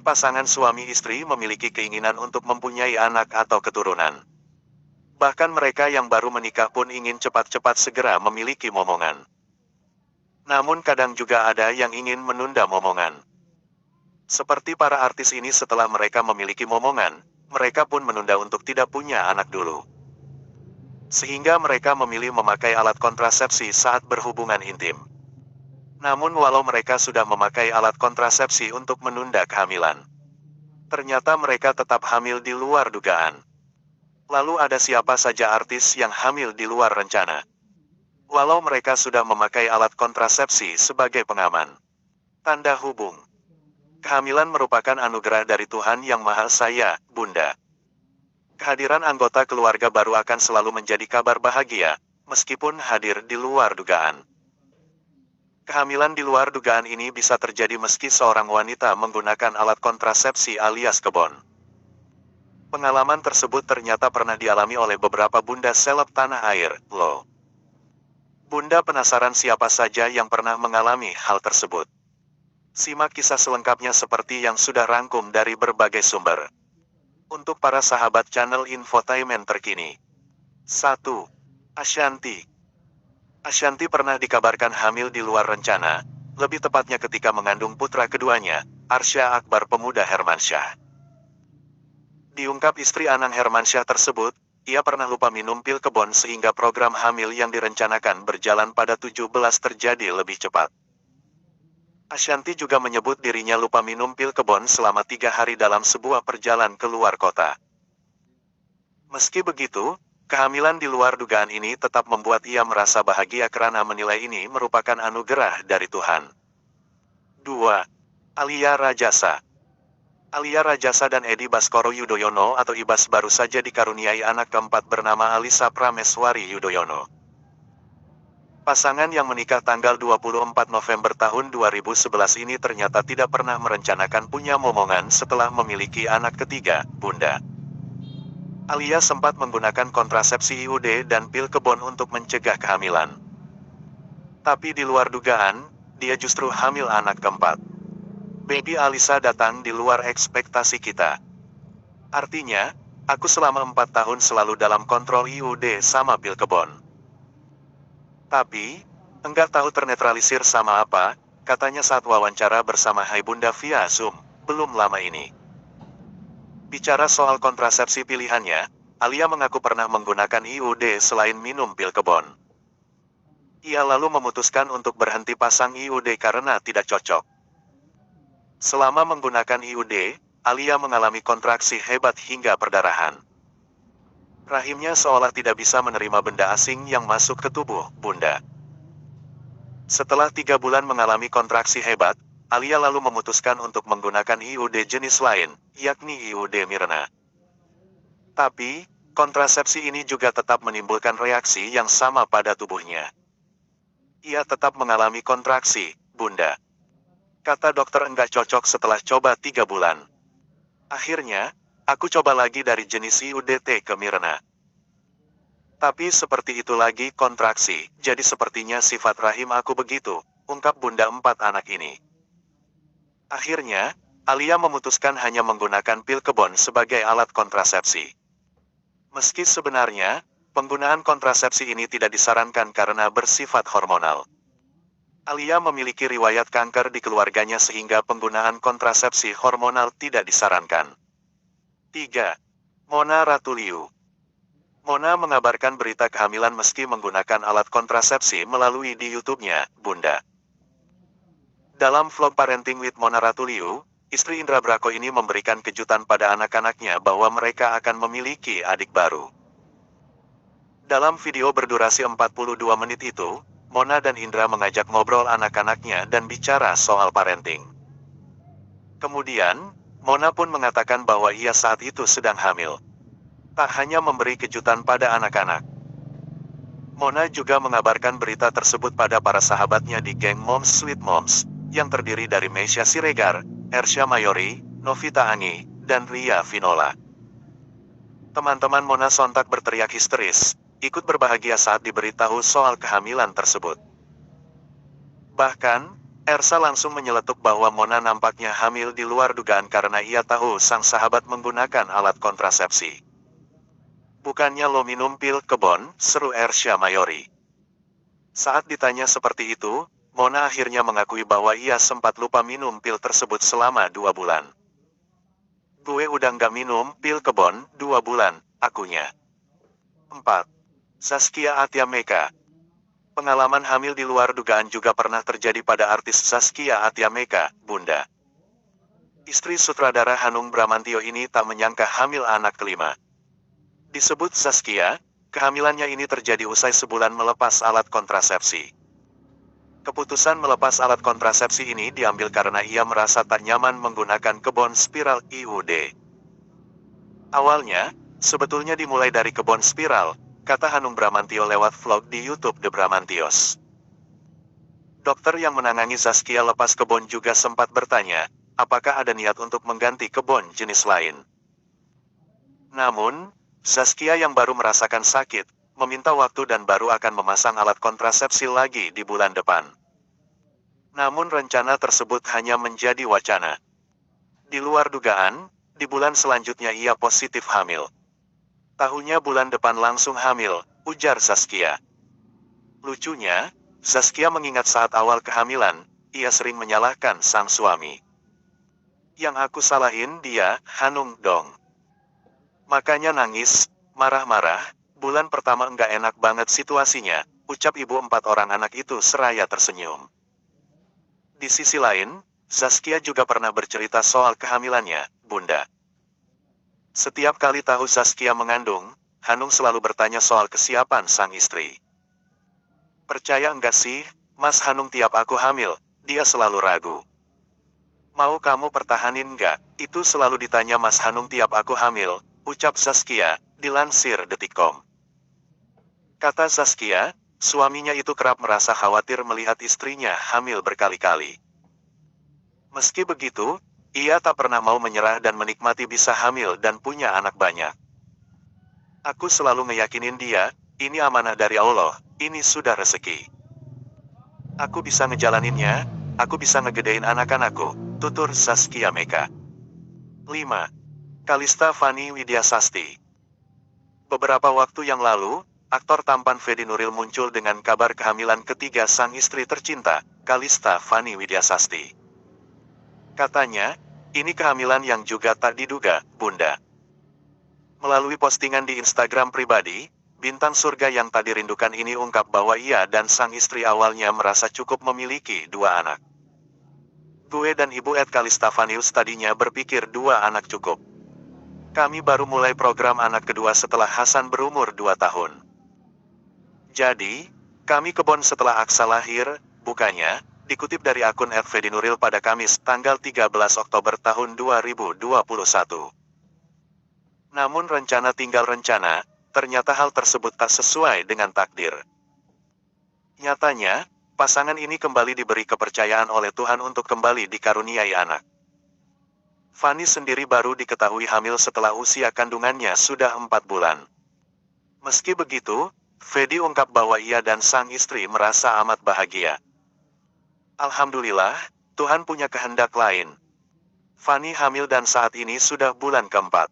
Pasangan suami istri memiliki keinginan untuk mempunyai anak atau keturunan. Bahkan mereka yang baru menikah pun ingin cepat-cepat segera memiliki momongan. Namun kadang juga ada yang ingin menunda momongan. Seperti para artis ini setelah mereka memiliki momongan, mereka pun menunda untuk tidak punya anak dulu. Sehingga mereka memilih memakai alat kontrasepsi saat berhubungan intim. Namun walau mereka sudah memakai alat kontrasepsi untuk menunda kehamilan, ternyata mereka tetap hamil di luar dugaan. Lalu ada siapa saja artis yang hamil di luar rencana? Walau mereka sudah memakai alat kontrasepsi sebagai pengaman. Tanda hubung. Kehamilan merupakan anugerah dari Tuhan Yang Maha Esa, Bunda. Kehadiran anggota keluarga baru akan selalu menjadi kabar bahagia, meskipun hadir di luar dugaan. Kehamilan di luar dugaan ini bisa terjadi meski seorang wanita menggunakan alat kontrasepsi alias kebon. Pengalaman tersebut ternyata pernah dialami oleh beberapa bunda seleb tanah air, loh. Bunda penasaran siapa saja yang pernah mengalami hal tersebut? Simak kisah selengkapnya seperti yang sudah rangkum dari berbagai sumber. Untuk para sahabat channel infotainment terkini. 1. Ashanty. Ashanty pernah dikabarkan hamil di luar rencana, lebih tepatnya ketika mengandung putra keduanya, Arsya Akbar Pemuda Hermansyah. Diungkap istri Anang Hermansyah tersebut, ia pernah lupa minum pil kebon sehingga program hamil yang direncanakan berjalan pada 17 terjadi lebih cepat. Ashanty juga menyebut dirinya lupa minum pil kebon selama 3 hari dalam sebuah perjalanan ke luar kota. Meski begitu, kehamilan di luar dugaan ini tetap membuat ia merasa bahagia karena menilai ini merupakan anugerah dari Tuhan. 2. Alia Rajasa. Alia Rajasa dan Edi Baskoro Yudhoyono atau Ibas baru saja dikaruniai anak keempat bernama Alisa Prameswari Yudhoyono. Pasangan yang menikah tanggal 24 November tahun 2011 ini ternyata tidak pernah merencanakan punya momongan setelah memiliki anak ketiga, Bunda. Alia sempat menggunakan kontrasepsi IUD dan pil kebon untuk mencegah kehamilan. Tapi di luar dugaan, dia justru hamil anak keempat. Baby Alisa datang di luar ekspektasi kita. Artinya, aku selama 4 tahun selalu dalam kontrol IUD sama pil kebon. Tapi, enggak tahu ternetralisir sama apa, katanya saat wawancara bersama Hai Bunda via Zoom, belum lama ini. Bicara soal kontrasepsi pilihannya, Alia mengaku pernah menggunakan IUD selain minum pil kebon. Ia lalu memutuskan untuk berhenti pasang IUD karena tidak cocok. Selama menggunakan IUD, Alia mengalami kontraksi hebat hingga perdarahan. Rahimnya seolah tidak bisa menerima benda asing yang masuk ke tubuh, Bunda. Setelah 3 bulan mengalami kontraksi hebat, Alia lalu memutuskan untuk menggunakan IUD jenis lain, yakni IUD Mirena. Tapi, kontrasepsi ini juga tetap menimbulkan reaksi yang sama pada tubuhnya. Ia tetap mengalami kontraksi, Bunda. Kata dokter enggak cocok setelah coba 3 bulan. Akhirnya, aku coba lagi dari jenis IUD-T ke Mirena. Tapi seperti itu lagi kontraksi, jadi sepertinya sifat rahim aku begitu, ungkap Bunda 4 anak ini. Akhirnya, Alia memutuskan hanya menggunakan pil kebon sebagai alat kontrasepsi. Meski sebenarnya, penggunaan kontrasepsi ini tidak disarankan karena bersifat hormonal. Alia memiliki riwayat kanker di keluarganya sehingga penggunaan kontrasepsi hormonal tidak disarankan. 3. Mona Ratuliu. Mona mengabarkan berita kehamilan meski menggunakan alat kontrasepsi melalui di YouTube-nya, Bunda. Dalam vlog Parenting with Mona Ratuliu, istri Indra Brako ini memberikan kejutan pada anak-anaknya bahwa mereka akan memiliki adik baru. Dalam video berdurasi 42 menit itu, Mona dan Indra mengajak ngobrol anak-anaknya dan bicara soal parenting. Kemudian, Mona pun mengatakan bahwa ia saat itu sedang hamil. Tak hanya memberi kejutan pada anak-anak. Mona juga mengabarkan berita tersebut pada para sahabatnya di geng Moms Sweet Moms, yang terdiri dari Meisya Siregar, Ersya Mayori, Novita Anggi, dan Ria Vinola. Teman-teman Mona sontak berteriak histeris, ikut berbahagia saat diberitahu soal kehamilan tersebut. Bahkan, Ersa langsung menyeletuk bahwa Mona nampaknya hamil di luar dugaan karena ia tahu sang sahabat menggunakan alat kontrasepsi. Bukannya lo minum pil kebon, seru Ersa Mayori. Saat ditanya seperti itu, Mona akhirnya mengakui bahwa ia sempat lupa minum pil tersebut selama 2 bulan. Gue udah nggak minum pil kebon 2 bulan, akunya. 4. Zaskia Atia Meka. Pengalaman hamil di luar dugaan juga pernah terjadi pada artis Zaskia Atia Meka, Bunda. Istri sutradara Hanung Bramantyo ini tak menyangka hamil anak kelima. Disebut Zaskia, kehamilannya ini terjadi usai sebulan melepas alat kontrasepsi. Keputusan melepas alat kontrasepsi ini diambil karena ia merasa tak nyaman menggunakan kebon spiral IUD. Awalnya, sebetulnya dimulai dari kebon spiral, kata Hanung Bramantyo lewat vlog di YouTube The Bramantios. Dokter yang menangani Zaskia lepas kebon juga sempat bertanya, apakah ada niat untuk mengganti kebon jenis lain. Namun, Zaskia yang baru merasakan sakit, meminta waktu dan baru akan memasang alat kontrasepsi lagi di bulan depan. Namun rencana tersebut hanya menjadi wacana. Di luar dugaan, di bulan selanjutnya ia positif hamil. Tahunya bulan depan langsung hamil, ujar Zaskia. Lucunya, Zaskia mengingat saat awal kehamilan, ia sering menyalahkan sang suami. Yang aku salahin dia, Hanung dong. Makanya nangis, marah-marah, bulan pertama enggak enak banget situasinya, ucap ibu 4 orang anak itu seraya tersenyum. Di sisi lain, Zaskia juga pernah bercerita soal kehamilannya, Bunda. Setiap kali tahu Zaskia mengandung, Hanung selalu bertanya soal kesiapan sang istri. Percaya enggak sih, Mas Hanung tiap aku hamil, dia selalu ragu. Mau kamu pertahanin enggak? Itu selalu ditanya Mas Hanung tiap aku hamil, ucap Zaskia, dilansir Detikcom. Kata Zaskia, suaminya itu kerap merasa khawatir melihat istrinya hamil berkali-kali. Meski begitu, ia tak pernah mau menyerah dan menikmati bisa hamil dan punya anak banyak. Aku selalu ngeyakinin dia, ini amanah dari Allah, ini sudah rezeki. Aku bisa ngejalaninnya, aku bisa ngegedein anak-anakku, tutur Zaskia Meka. 5. Kalista Fani Widyasasti. Beberapa waktu yang lalu, aktor tampan Fedi Nuril muncul dengan kabar kehamilan ketiga sang istri tercinta, Kalista Fani Widyasasti. Katanya, ini kehamilan yang juga tak diduga, Bunda. Melalui postingan di Instagram pribadi, bintang surga yang tak dirindukan ini ungkap bahwa ia dan sang istri awalnya merasa cukup memiliki 2 anak. Gue dan Ibu Kalista Fanius tadinya berpikir 2 anak cukup. Kami baru mulai program anak kedua setelah Hasan berumur 2 tahun. Jadi, kami kebon setelah Aksa lahir, bukannya, dikutip dari akun @fedinuril pada Kamis tanggal 13 Oktober tahun 2021. Namun rencana tinggal rencana, ternyata hal tersebut tak sesuai dengan takdir. Nyatanya, pasangan ini kembali diberi kepercayaan oleh Tuhan untuk kembali dikaruniai anak. Fani sendiri baru diketahui hamil setelah usia kandungannya sudah 4 bulan. Meski begitu, Fedi ungkap bahwa ia dan sang istri merasa amat bahagia. Alhamdulillah, Tuhan punya kehendak lain. Fani hamil dan saat ini sudah bulan keempat.